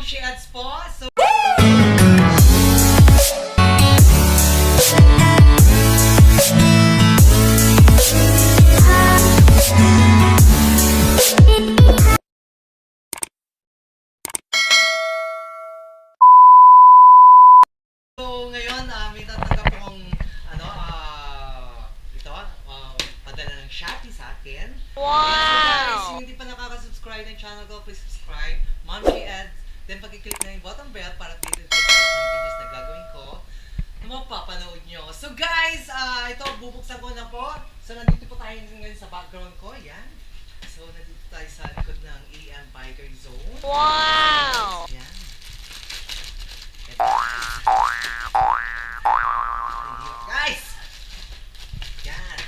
Mamshie Eds po. So, ngayon, may tatanggap akong padala ng Shopee sa akin. Wow! So guys, yung hindi pa nakaka-subscribe ng channel ko, please subscribe. Mamshie Eds. Then pag-click na yung button bell para updated kayo sa mga videos na gagawin ko na mapapanood nyo. So guys, ito, bubuksan ko na po. So nandito po tayo ngayon sa background ko. Yan. So nandito tayo sa likod ng AM Biker Zone. Wow! Yan. Guys! Yan!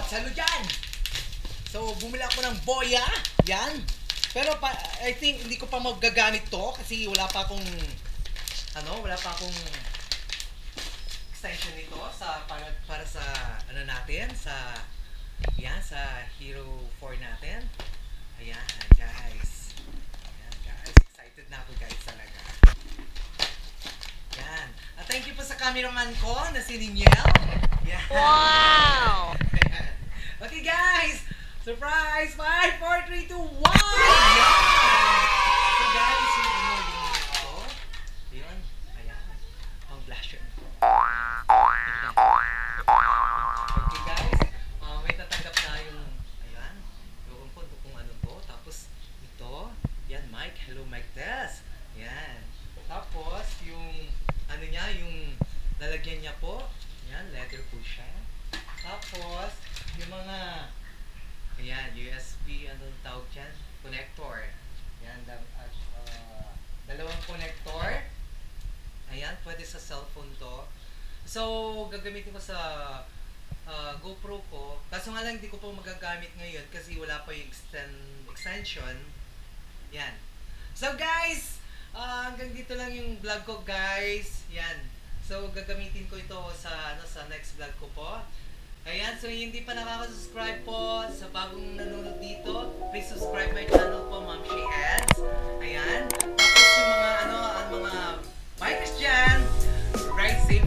Salud yan! So, bumili ako ng Boya. Yan. Pero, I think, hindi ko pa magagamit to kasi wala pa akong extension nito para sa, natin, sa Hero 4 natin. Ayan, guys. Ayan, guys. Excited na ako, guys, talaga. Yan. At thank you po sa cameraman ko na si Ninyel. Yan. Wow! Okay, guys. Surprise! 5, 4, 3, 2, 1! Yan! So, guys, yun. Ayan. Ang blusher nito. Okay, guys. May tatanggap na yung, ayan. Ewan ko kung ano to. Tapos, ito. Yan, mic. Hello, mic test. Yan. Tapos, yung yung lalagyan niya po. Yan, leather po siya. Tapos, yung mga, ayan, USB, anong tawag dyan? Connector. Yan, dalawang connector. Ayan, pwede sa cellphone to. So, gagamitin ko sa GoPro ko. Kaso nga lang, hindi ko po magagamit ngayon kasi wala pa yung extension. Yan. So, guys, hanggang dito lang yung vlog ko, guys. Yan. So, gagamitin ko ito sa next vlog ko po. Ayan, so hindi pa nakaka-subscribe po sa bagong nanonood dito, please subscribe my channel po, Mamshie Eds. Ayan. Tapos yung mga bikers dyan, ride safe